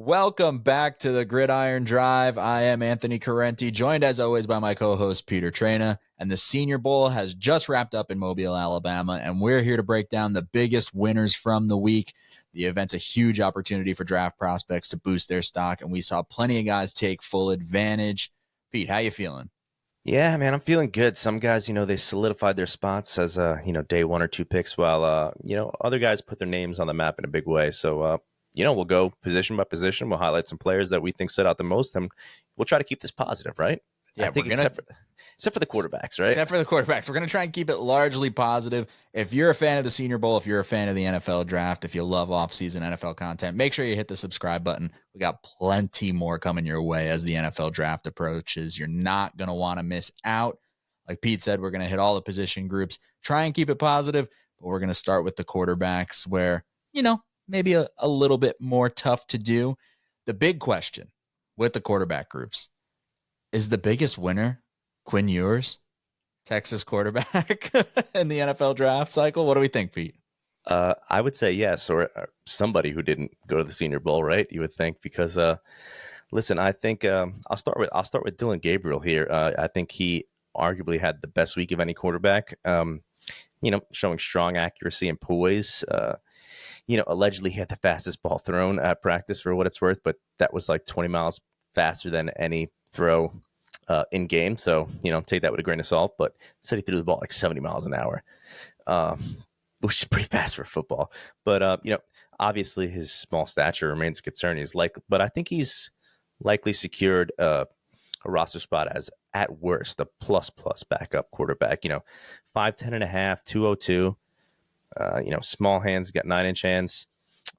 Welcome back to the Gridiron Drive. I am Anthony Carenti, joined as always by my co-host Peter Traina. And the Senior Bowl has just wrapped up in Mobile, Alabama, and we're here to break down the biggest winners from the week. The event's a huge opportunity for draft prospects to boost their stock, and we saw plenty of guys take full advantage. Pete, how you feeling? Yeah, man, I'm feeling good. Some guys, they solidified their spots as day one or two picks, while other guys put their names on the map in a big way. So we'll go position by position. We'll highlight some players that we think stood out the most, and we'll try to keep this positive, right? Yeah, I think except for the quarterbacks, right? Except for the quarterbacks. We're going to try and keep it largely positive. If you're a fan of the Senior Bowl, if you're a fan of the NFL draft, if you love off-season NFL content, make sure you hit the subscribe button. We got plenty more coming your way as the NFL draft approaches. You're not going to want to miss out. Like Pete said, we're going to hit all the position groups, try and keep it positive, but we're going to start with the quarterbacks where, maybe a little bit more tough to do. The big question with the quarterback groups is the biggest winner Quinn Ewers, Texas quarterback in the NFL draft cycle. What do we think, Pete? I would say yes, or somebody who didn't go to the Senior Bowl, right? You would think because listen, I think I'll start with Dylan Gabriel here. I think he arguably had the best week of any quarterback. Showing strong accuracy and poise. Allegedly he had the fastest ball thrown at practice for what it's worth, but that was like 20 miles faster than any throw in game. So, take that with a grain of salt, but said he threw the ball like 70 miles an hour, which is pretty fast for football. But, obviously his small stature remains a concern. But I think he's likely secured a roster spot as at worst, a plus backup quarterback, 5'10 and a half, 202. Small hands, got 9-inch hands,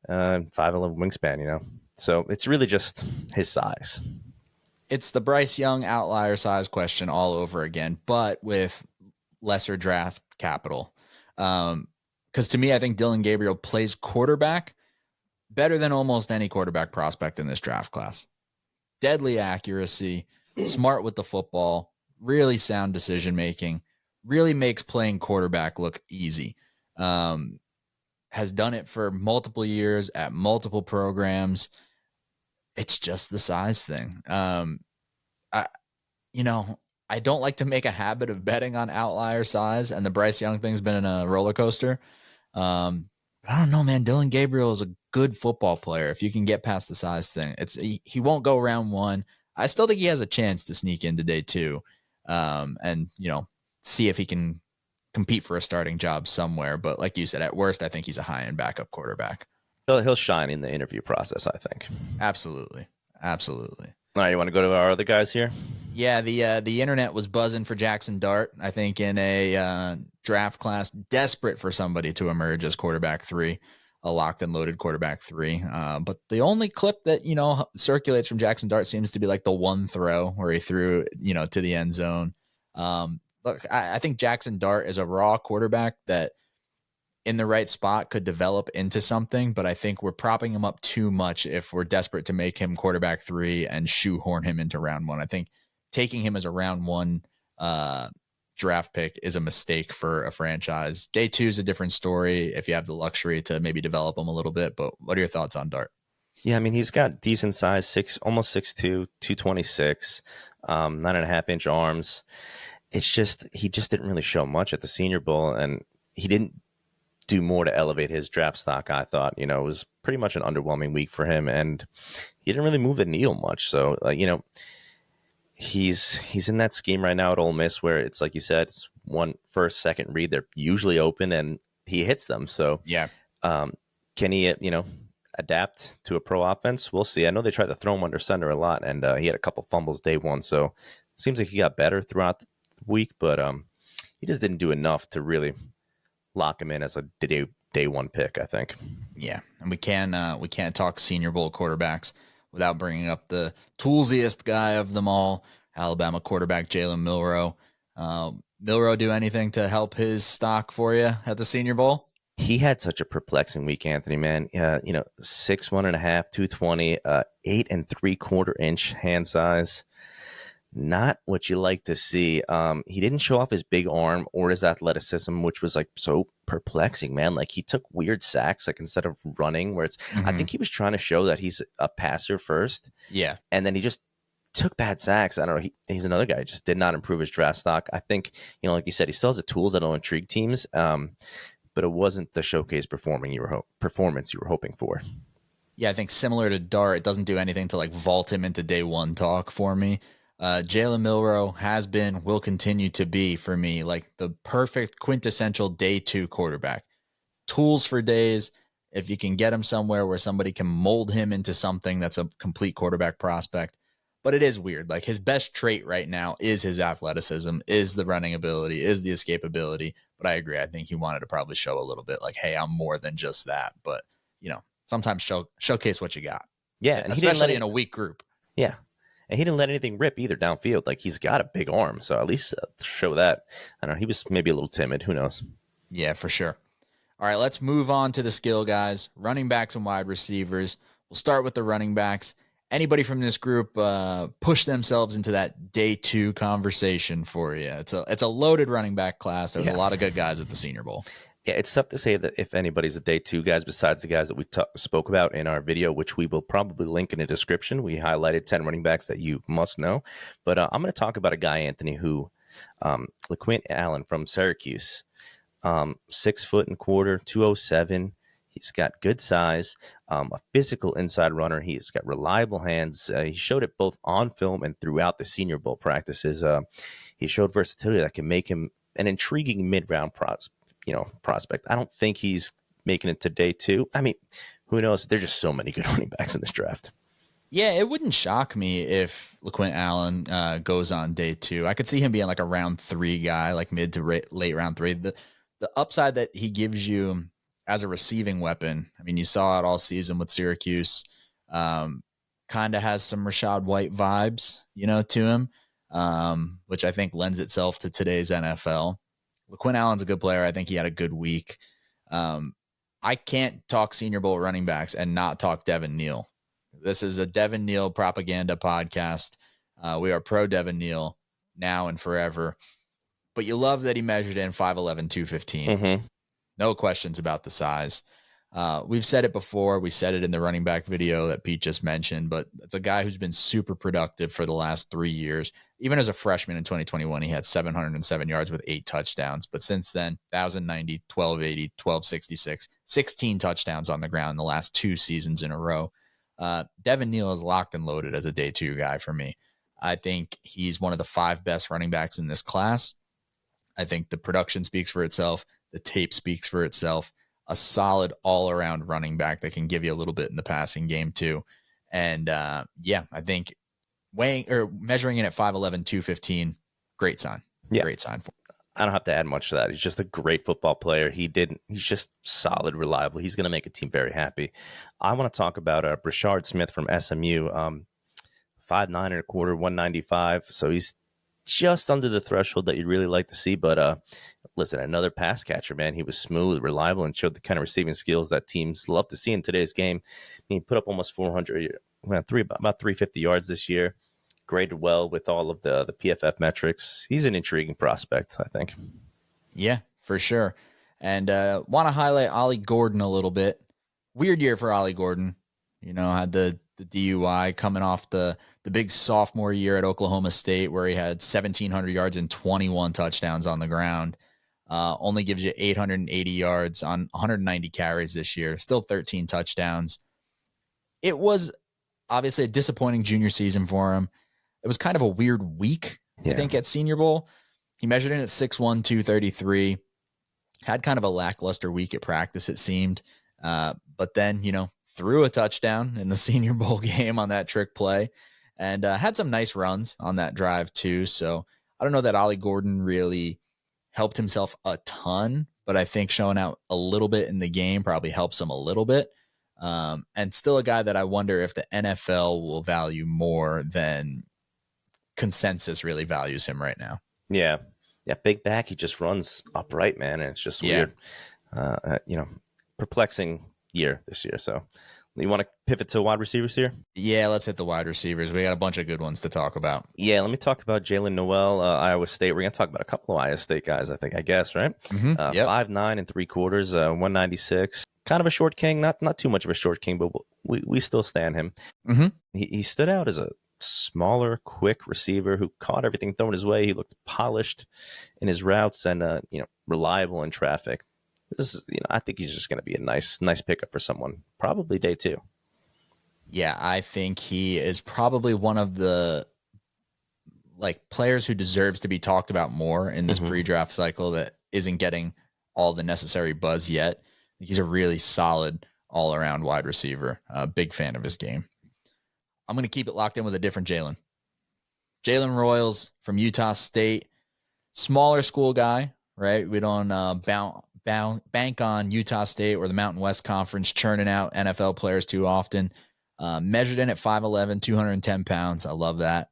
5'11 wingspan, So it's really just his size. It's the Bryce Young outlier size question all over again, but with lesser draft capital. Because to me, I think Dylan Gabriel plays quarterback better than almost any quarterback prospect in this draft class. Deadly accuracy, smart with the football, really sound decision making, really makes playing quarterback look easy. Has done it for multiple years at multiple programs. It's just the size thing. I don't like to make a habit of betting on outlier size, and the Bryce Young thing's been a roller coaster. I don't know, man. Dylan Gabriel is a good football player. If you can get past the size thing, he won't go round one. I still think he has a chance to sneak into day two, and see if he can compete for a starting job somewhere. But like you said, at worst, I think he's a high-end backup quarterback. He'll shine in the interview process, I think. Absolutely. All right, you want to go to our other guys here? Yeah, the internet was buzzing for Jackson Dart, I think, in a draft class desperate for somebody to emerge as quarterback 3, a locked and loaded quarterback 3. But the only clip that, circulates from Jackson Dart seems to be like the one throw where he threw, to the end zone. Look, I think Jackson Dart is a raw quarterback that in the right spot could develop into something, but I think we're propping him up too much if we're desperate to make him quarterback 3 and shoehorn him into round 1. I think taking him as a round 1 draft pick is a mistake for a franchise. Day 2 is a different story if you have the luxury to maybe develop him a little bit, but what are your thoughts on Dart? Yeah, I mean, he's got decent size, almost 6'2", 226, 9.5-inch arms. It's just, he just didn't really show much at the Senior Bowl, and he didn't do more to elevate his draft stock, I thought. It was pretty much an underwhelming week for him, and he didn't really move the needle much. So, he's in that scheme right now at Ole Miss where it's like you said, it's one first, second read. They're usually open, and he hits them. So, yeah, can he, adapt to a pro offense? We'll see. I know they tried to throw him under center a lot, and he had a couple fumbles day one. So, it seems like he got better throughout the week, but he just didn't do enough to really lock him in as a day one pick, I think. Yeah, and we can't talk Senior Bowl quarterbacks without bringing up the toolsiest guy of them all, Alabama quarterback Jalen Milroe. Milroe do anything to help his stock for you at the Senior Bowl? He had such a perplexing week, Anthony, man. 6'1.5", 220, 8 3/4 inch hand size. Not what you like to see. He didn't show off his big arm or his athleticism, which was like so perplexing, man. Like he took weird sacks, like instead of running, where it's. I Hmm. think he was trying to show that he's a passer first, Yeah. and then he just took bad sacks. I don't know. He's another guy who just did not improve his draft stock. I think like you said, he still has the tools that'll intrigue teams, but it wasn't the showcase performance you were hoping for. Yeah, I think similar to Dart, it doesn't do anything to like vault him into day one talk for me. Jalen Milroe has been, will continue to be for me like the perfect quintessential day two quarterback. Tools for days. If you can get him somewhere where somebody can mold him into something that's a complete quarterback prospect. But it is weird. Like his best trait right now is his athleticism, is the running ability, is the escapability. But I agree. I think he wanted to probably show a little bit like, hey, I'm more than just that. But, sometimes showcase what you got, Yeah, and he didn't let especially in it. a weak group. Yeah, and he didn't let anything rip either downfield. Like he's got a big arm, so at least show that. I don't know. He was maybe a little timid. Who knows? Yeah, for sure. All right, let's move on to the skill guys, running backs and wide receivers. We'll start with the running backs. Anybody from this group push themselves into that day two conversation for you? It's a loaded running back class. There's a Yeah. lot of good guys at the Senior Bowl. Yeah, it's tough to say that if anybody's a day two guys besides the guys that we spoke about in our video, which we will probably link in the description. We highlighted 10 running backs that you must know. But I'm going to talk about a guy, Anthony, who LaQuint Allen from Syracuse, 6 foot and quarter, 207. He's got good size, a physical inside runner. He's got reliable hands. He showed it both on film and throughout the Senior Bowl practices. He showed versatility that can make him an intriguing mid-round prospect. I don't think he's making it to day two. I mean, who knows? There's just so many good running backs in this draft. Yeah, it wouldn't shock me if LaQuint Allen goes on day two. I could see him being like a round three guy, like mid to late round three. The upside that he gives you as a receiving weapon, I mean, you saw it all season with Syracuse. Kind of has some Rashad White vibes, to him, which I think lends itself to today's NFL. LaQuint Allen's a good player. I think he had a good week. Um, I can't talk Senior Bowl running backs and not talk Devin Neal. This is a Devin Neal propaganda podcast. We are pro Devin Neal now and forever. But you love that he measured in 5'11", 215. Mm-hmm. No questions about the size. We've said it before. We said it in the running back video that Pete just mentioned, but it's a guy who's been super productive for the last 3 years. Even as a freshman in 2021, he had 707 yards with 8 touchdowns. But since then, 1,090, 1,280, 1,266, 16 touchdowns on the ground in the last 2 seasons in a row. Devin Neal is locked and loaded as a day two guy for me. I think he's one of the 5 best running backs in this class. I think the production speaks for itself. The tape speaks for itself. A solid all-around running back that can give you a little bit in the passing game too. And I think measuring in at 5'11", 215, great sign. Yeah. Great sign for him. I don't have to add much to that. He's just a great football player. He's just solid, reliable. He's going to make a team very happy. I want to talk about Brashard Smith from SMU, 5'9" and a quarter, 195. So he's just under the threshold that you'd really like to see. But listen, another pass catcher, man. He was smooth, reliable, and showed the kind of receiving skills that teams love to see in today's game. I mean, he put up almost 400, about 350 yards this year. Graded well with all of the PFF metrics. He's an intriguing prospect, I think. Yeah, for sure. And want to highlight Ollie Gordon a little bit. Weird year for Ollie Gordon. Had the DUI coming off the big sophomore year at Oklahoma State where he had 1,700 yards and 21 touchdowns on the ground. Only gives you 880 yards on 190 carries this year. Still 13 touchdowns. It was obviously a disappointing junior season for him. It was kind of a weird week, I think, at Senior Bowl. He measured in at 6'1", 233. Had kind of a lackluster week at practice, it seemed. But then, threw a touchdown in the Senior Bowl game on that trick play and had some nice runs on that drive too. So I don't know that Ollie Gordon really helped himself a ton, but I think showing out a little bit in the game probably helps him a little bit. And still a guy that I wonder if the NFL will value more than consensus really values him right now. Yeah. Big back. He just runs upright, man. And it's just weird, perplexing year this year. So You want to pivot to wide receivers here? Yeah, let's hit the wide receivers. We got a bunch of good ones to talk about. Yeah, let me talk about Jalen Noel, Iowa State. We're gonna talk about a couple of Iowa State guys, I guess, right? Yep. 5'9" and 3/4, 196. Kind of a short king, not too much of a short king, but we still stand him. Mm-hmm. He stood out as a smaller, quick receiver who caught everything thrown his way. He looked polished in his routes and reliable in traffic. This is, I think he's just going to be a nice pickup for someone, probably day 2. Yeah, I think he is probably one of the players who deserves to be talked about more in this pre-draft cycle that isn't getting all the necessary buzz yet. He's a really solid all-around wide receiver. Big fan of his game. I'm going to keep it locked in with a different Jalen. Jalen Royals from Utah State, smaller school guy, right? We don't bank on Utah State or the Mountain West Conference churning out NFL players too often. Measured in at 5'11", 210 pounds. I love that.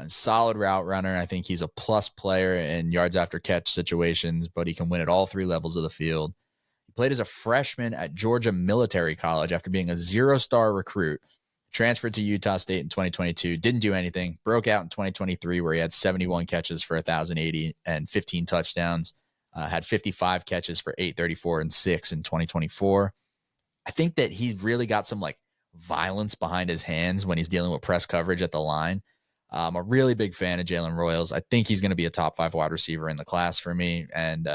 Solid route runner. I think he's a plus player in yards after catch situations, but he can win at all 3 levels of the field. He played as a freshman at Georgia Military College after being a 0-star recruit. Transferred to Utah State in 2022, didn't do anything, broke out in 2023 where he had 71 catches for 1,080 and 15 touchdowns, had 55 catches for 834 and 6 in 2024. I think that he's really got some violence behind his hands when he's dealing with press coverage at the line. I'm a really big fan of Jalen Royals. I think he's going to be a top 5 wide receiver in the class for me, and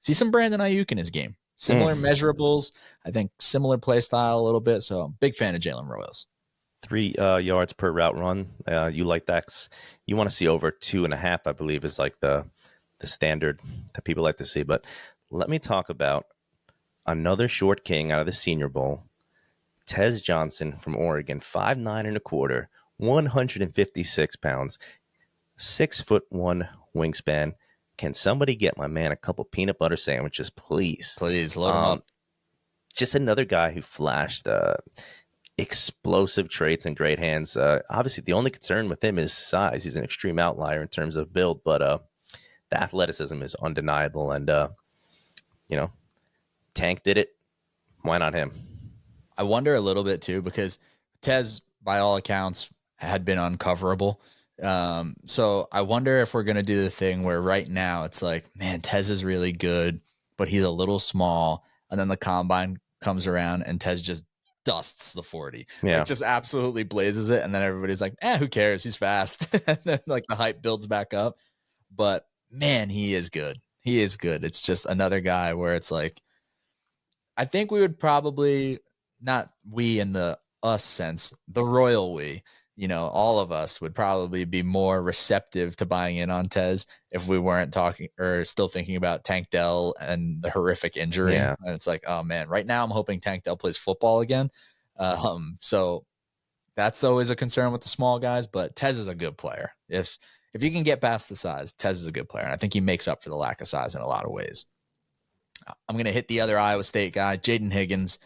see some Brandon Ayuk in his game. Similar measurables, I think similar play style a little bit, so I'm a big fan of Jalen Royals. 3 yards per route run. You like that? You want to see over 2.5, I believe, is like the standard that people like to see. But let me talk about another short king out of the Senior Bowl. Tez Johnson from Oregon, 5'9" and 1/4, 156 pounds, 6'1" wingspan. Can somebody get my man a couple peanut butter sandwiches, please? Please load him up. Just another guy who flashed explosive traits and great hands. Obviously, the only concern with him is size. He's an extreme outlier in terms of build, but the athleticism is undeniable. And, Tank did it. Why not him? I wonder a little bit, too, because Tez, by all accounts, had been uncoverable. So I wonder if we're going to do the thing where right now it's like, man, Tez is really good, but he's a little small. And then the combine comes around and Tez just dusts the 40. Yeah. Just absolutely blazes it. And then everybody's like, who cares? He's fast. And then the hype builds back up. But man, he is good. He is good. It's just another guy where it's like, I think we would probably, not we in the us sense, the royal we, all of us would probably be more receptive to buying in on Tez if we weren't talking or still thinking about Tank Dell and the horrific injury. Yeah. And it's like, oh man, right now I'm hoping Tank Dell plays football again. So that's always a concern with the small guys, but Tez is a good player. If you can get past the size, Tez is a good player. And I think he makes up for the lack of size in a lot of ways. I'm going to hit the other Iowa State guy, Jaden Higgins.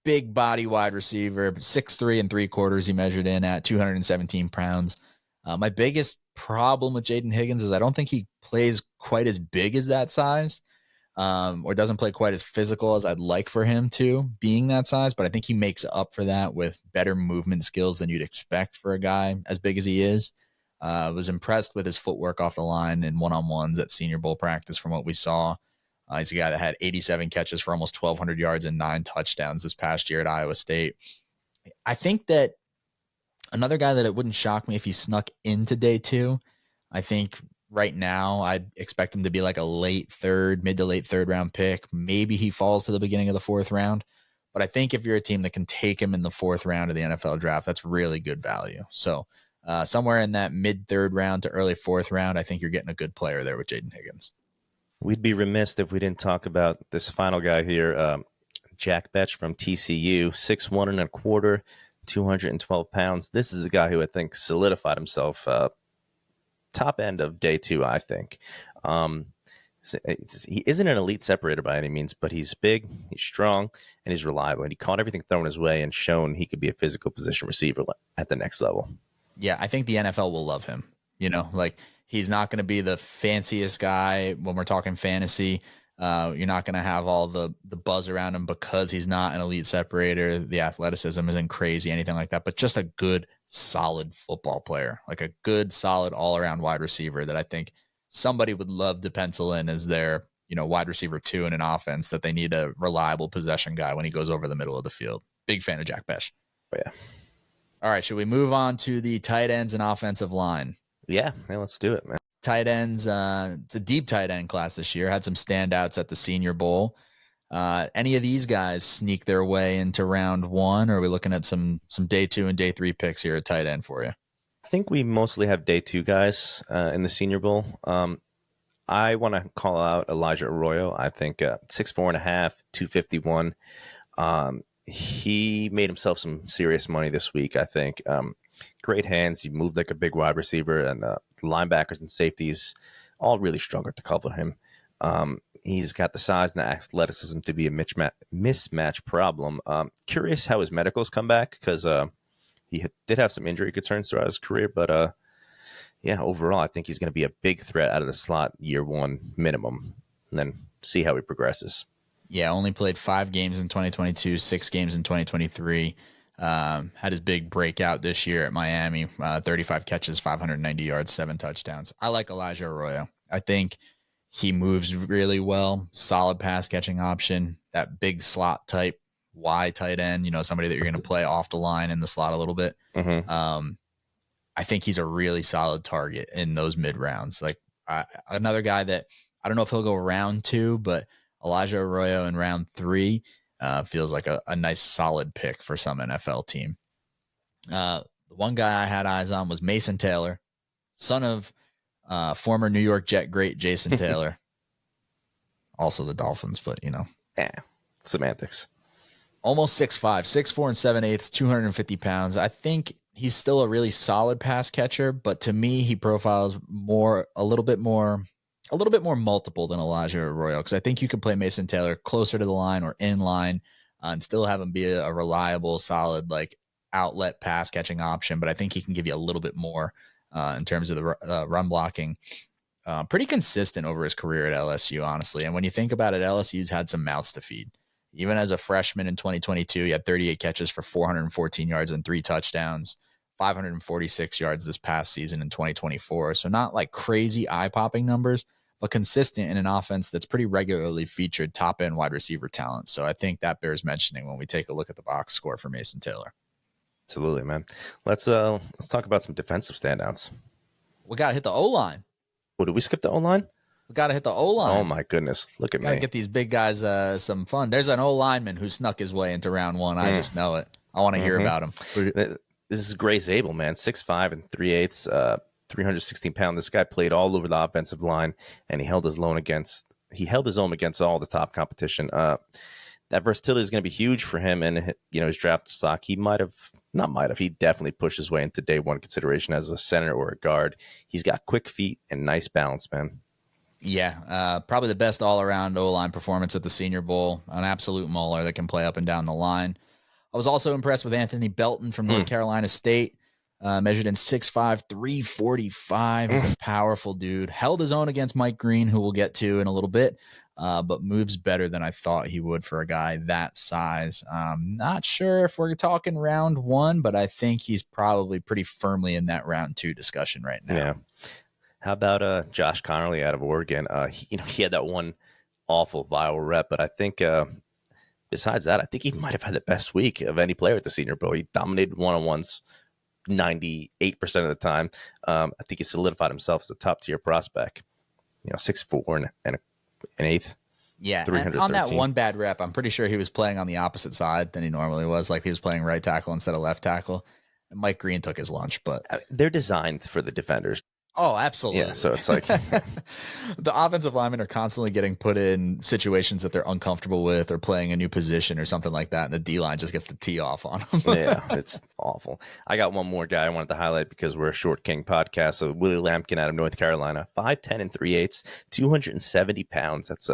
Big body wide receiver, 6'3" and 3/4 he measured in at 217 pounds. My biggest problem with Jaden Higgins is I don't think he plays quite as big as that size, or doesn't play quite as physical as I'd like for him to, being that size, but I think he makes up for that with better movement skills than you'd expect for a guy as big as he is. Was impressed with his footwork off the line in one-on-ones at Senior Bowl practice from what we saw. He's a guy that had 87 catches for almost 1,200 yards and 9 touchdowns this past year at Iowa State. I think that another guy that it wouldn't shock me if he snuck into day 2. I think right now I'd expect him to be like a mid to late third round pick. Maybe he falls to the beginning of the 4th round. But I think if you're a team that can take him in the 4th round of the NFL draft, that's really good value. So somewhere in that mid 3rd round to early 4th round, I think you're getting a good player there with Jaden Higgins. We'd be remiss if we didn't talk about this final guy here, Jack Betch from TCU, 6'1" and 1/4, 212 pounds. This is a guy who I think solidified himself top end of day 2, I think. He isn't an elite separator by any means, but he's big, he's strong, and he's reliable. And he caught everything thrown his way and shown he could be a physical position receiver at the next level. Yeah, I think the NFL will love him. He's not going to be the fanciest guy when we're talking fantasy. You're not going to have all the buzz around him because he's not an elite separator. The athleticism isn't crazy, anything like that, but just a good, solid football player, like a good, solid all around wide receiver that I think somebody would love to pencil in as their, wide receiver 2 in an offense that they need a reliable possession guy when he goes over the middle of the field. Big fan of Jack Besh. Oh, yeah. All right. Should we move on to the tight ends and offensive line? Yeah, let's do it, man. Tight ends, it's a deep tight end class this year. Had some standouts at the Senior Bowl. Any of these guys sneak their way into round 1, or are we looking at some day 2 and day 3 picks here at tight end for you? I think we mostly have day 2 guys in the Senior Bowl. I want to call out Elijah Arroyo. I think 6'4.5", 251. He made himself some serious money this week, I think. Great hands. He moved like a big wide receiver, and the linebackers and safeties all really struggled to cover him. He's got the size and the athleticism to be a mismatch problem. Curious how his medicals come back, because he did have some injury concerns throughout his career, but overall, I think he's going to be a big threat out of the slot year 1 minimum, and then see how he progresses. Yeah, only played 5 games in 2022, 6 games in 2023. Had his big breakout this year at Miami, 35 catches, 590 yards, 7 touchdowns. I like Elijah Arroyo. I think he moves really well, solid pass catching option, that big slot type Y tight end, somebody that you're going to play off the line in the slot a little bit. Mm-hmm. I think he's a really solid target in those mid rounds. Like another guy that I don't know if he'll go round 2, but Elijah Arroyo in round 3 feels like a nice solid pick for some NFL team. The one guy I had eyes on was Mason Taylor, son of former New York Jet great Jason Taylor. Also the Dolphins, but Semantics. Almost 6'5", 6'4" 7/8", 250 pounds. I think he's still a really solid pass catcher, but to me, he profiles a little bit more multiple than Elijah Arroyo, because I think you could play Mason Taylor closer to the line or in line and still have him be a reliable, solid, like outlet pass catching option. But I think he can give you a little bit more in terms of the run blocking. Pretty consistent over his career at LSU, honestly. And when you think about it, LSU's had some mouths to feed. Even as a freshman in 2022, he had 38 catches for 414 yards and 3 touchdowns, 546 yards this past season in 2024. So not like crazy eye-popping numbers, but consistent in an offense that's pretty regularly featured top-end wide receiver talent. So I think that bears mentioning when we take a look at the box score for Mason Taylor. Absolutely, man. Let's talk about some defensive standouts. We got to hit the O-line. Oh, did we skip the O-line? We got to hit the O-line. Oh, my goodness. Look at me. Got to get these big guys some fun. There's an O-lineman who snuck his way into round 1. I just know it. I want to hear about him. This is Gray Zabel, man. 6'5" and 3/8, 316 pounds. This guy played all over the offensive line, and he held his own against all the top competition. That versatility is going to be huge for him, and his draft stock. He he definitely pushed his way into day 1 consideration as a center or a guard. He's got quick feet and nice balance, man. Yeah, probably the best all-around O-line performance at the Senior Bowl. An absolute mauler that can play up and down the line. I was also impressed with Anthony Belton from North Carolina State. Measured in 6'5", 345. He's a powerful dude. Held his own against Mike Green, who we'll get to in a little bit, but moves better than I thought he would for a guy that size. Not sure if we're talking round 1, but I think he's probably pretty firmly in that round 2 discussion right now. Yeah. How about Josh Connerly out of Oregon? He had that one awful viral rep, but I think besides that, I think he might have had the best week of any player at the Senior Bowl. He dominated one-on-ones 98% of the time. I think he solidified himself as a top-tier prospect. 6'4" and an eighth. Yeah, and on that one bad rep, I'm pretty sure he was playing on the opposite side than he normally was. Like he was playing right tackle instead of left tackle. And Mike Green took his lunch, but they're designed for the defenders. Oh, absolutely. Yeah, so it's like the offensive linemen are constantly getting put in situations that they're uncomfortable with or playing a new position or something like that, and the D-line just gets the tee off on them. Yeah, it's awful. I got one more guy I wanted to highlight because we're a Short King podcast. So Willie Lampkin out of North Carolina, 5'10" and 3/8, 270 pounds. That's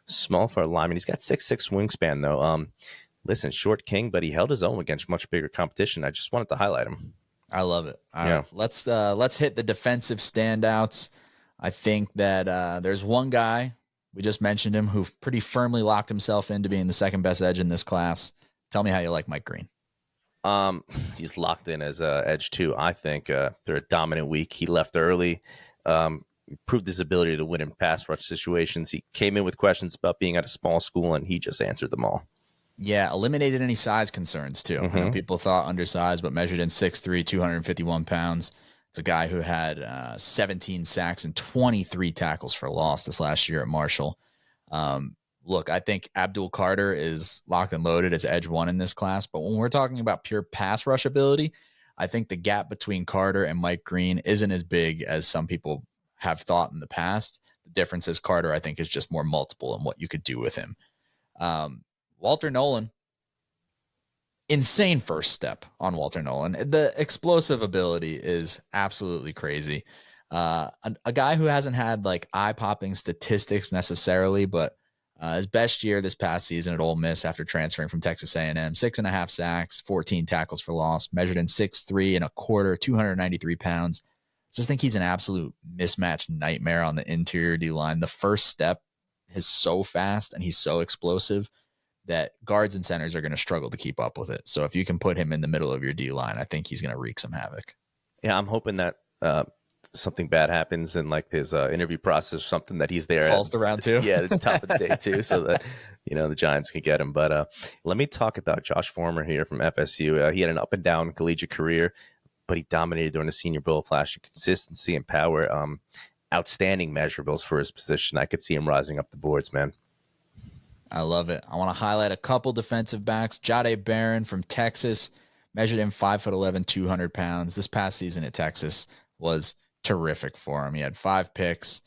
small for a lineman. He's got 6'6" wingspan, though. Listen, Short King, but he held his own against much bigger competition. I just wanted to highlight him. I love it. All right. Let's hit the defensive standouts. I think that there's one guy We just mentioned him, who pretty firmly locked himself into being the second best edge in this class. Tell me how you like Mike Green. He's locked in as edge too. I think they're a dominant week. He left early, proved his ability to win in pass rush situations. He came in with questions about being at a small school, and he just answered them all. Yeah, eliminated any size concerns too. I know people thought undersized, but measured in 6'3", 251 pounds. It's a guy who had 17 sacks and 23 tackles for loss this last year at Marshall. Look, I think Abdul Carter is locked and loaded as edge one in this class, but when we're talking about pure pass rush ability, I think the gap between Carter and Mike Green isn't as big as some people have thought in the past. The difference is Carter, I think, is just more multiple in what you could do with him. Walter Nolan, insane first step on Walter Nolan. The explosive ability is absolutely crazy. A guy who hasn't had like eye-popping statistics necessarily, but his best year this past season at Ole Miss after transferring from Texas A&M, 6.5 sacks, 14 tackles for loss, measured in 6'3" and a quarter, 293 pounds. Just think he's an absolute mismatch nightmare on the interior D-line. The first step is so fast and he's so explosive that guards and centers are going to struggle to keep up with it. So if you can put him in the middle of your D-line, I think he's going to wreak some havoc. Yeah, I'm hoping that something bad happens in like his interview process, something that he's there falls to round two. Yeah, at the top of the day too, so that the Giants can get him. But let me talk about Josh Former here from FSU. He had an up and down collegiate career, but he dominated during the Senior Bowl, flashing consistency and power. Outstanding measurables for his position. I could see him rising up the boards, man. I love it. I want to highlight a couple defensive backs. Jahdae Barron from Texas, measured in 5'11", 200 pounds. This past season at Texas was terrific for him. He had 5 picks,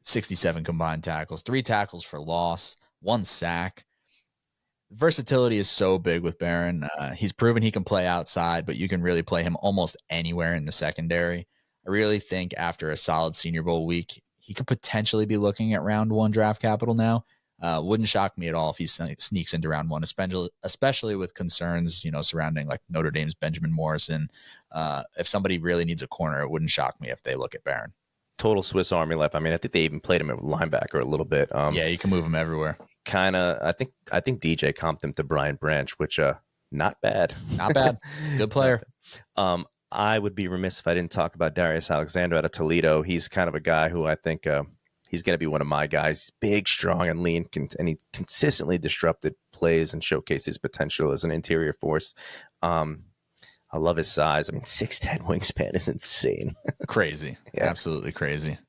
67 combined tackles, 3 tackles for loss, 1 sack. Versatility is so big with Barron. He's proven he can play outside, but you can really play him almost anywhere in the secondary. I really think after a solid Senior Bowl week, he could potentially be looking at round 1 draft capital now. Wouldn't shock me at all if he sneaks into round 1, especially with concerns, surrounding like Notre Dame's Benjamin Morrison. If somebody really needs a corner, it wouldn't shock me if they look at Barron. Total Swiss Army life. I mean, I think they even played him at linebacker a little bit. Yeah, you can move him everywhere. Kind of. I think DJ comped him to Brian Branch, which not bad. Not bad. Good player. I would be remiss if I didn't talk about Darius Alexander out of Toledo. He's kind of a guy who I think he's going to be one of my guys. He's big, strong, and lean, and he consistently disrupted plays and showcased his potential as an interior force. I love his size. I mean, 6'10" wingspan is insane. Crazy. Yeah. Absolutely crazy.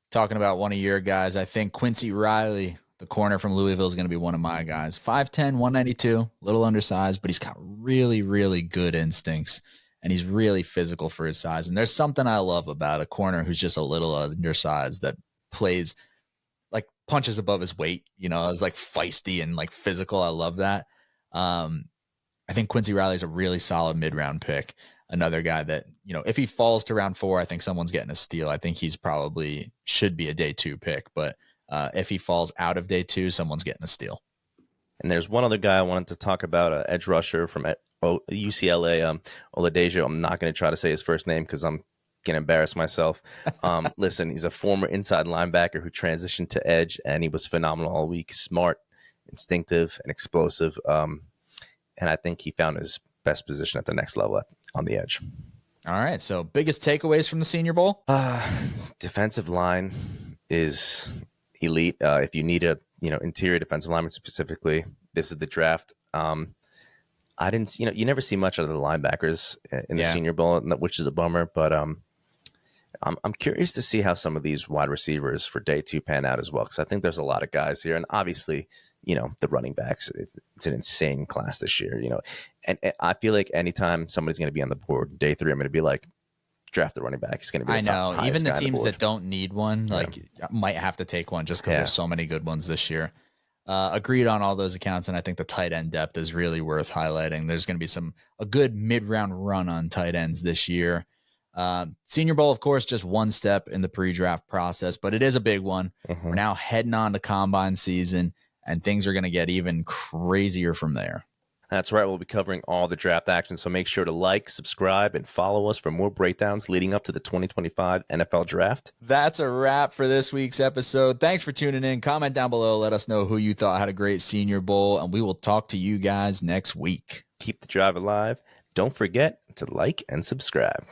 Talking about one of your guys, I think Quincy Riley, the corner from Louisville, is going to be one of my guys. 5'10", 192, a little undersized, but he's got really, really good instincts, and he's really physical for his size. And there's something I love about a corner who's just a little undersized that plays like punches above his weight, is like feisty and like physical. I love that. I think Quincy Riley is a really solid mid-round pick. Another guy that, if he falls to round 4, I think someone's getting a steal. I think he's probably should be a day 2 pick, but if he falls out of day 2, someone's getting a steal. And there's one other guy I wanted to talk about, edge rusher from UCLA, Oladejo. I'm not going to try to say his first name because I'm going to embarrass myself. Listen, he's a former inside linebacker who transitioned to edge, and he was phenomenal all week. Smart, instinctive, and explosive. And I think he found his best position at the next level on the edge. All right. So biggest takeaways from the Senior Bowl? Defensive line is elite. If you need a interior defensive lineman specifically, this is the draft. I didn't see, you never see much out of the linebackers in the Senior Bowl, which is a bummer. But I'm curious to see how some of these wide receivers for day 2 pan out as well, because I think there's a lot of guys here, and obviously, the running backs, it's an insane class this year, and I feel like anytime somebody's going to be on the board day 3, I'm going to be like, draft the running back. He's going to be even the teams that don't need one, might have to take one just because there's so many good ones this year. Agreed on all those accounts, and I think the tight end depth is really worth highlighting. There's going to be a good mid-round run on tight ends this year. Senior Bowl, of course, just one step in the pre-draft process, but it is a big one. We're now heading on to combine season, and things are going to get even crazier from there. That's right. We'll be covering all the draft action. So make sure to like, subscribe, and follow us for more breakdowns leading up to the 2025 NFL Draft. That's a wrap for this week's episode. Thanks for tuning in. Comment down below. Let us know who you thought had a great Senior Bowl, and we will talk to you guys next week. Keep the drive alive. Don't forget to like and subscribe.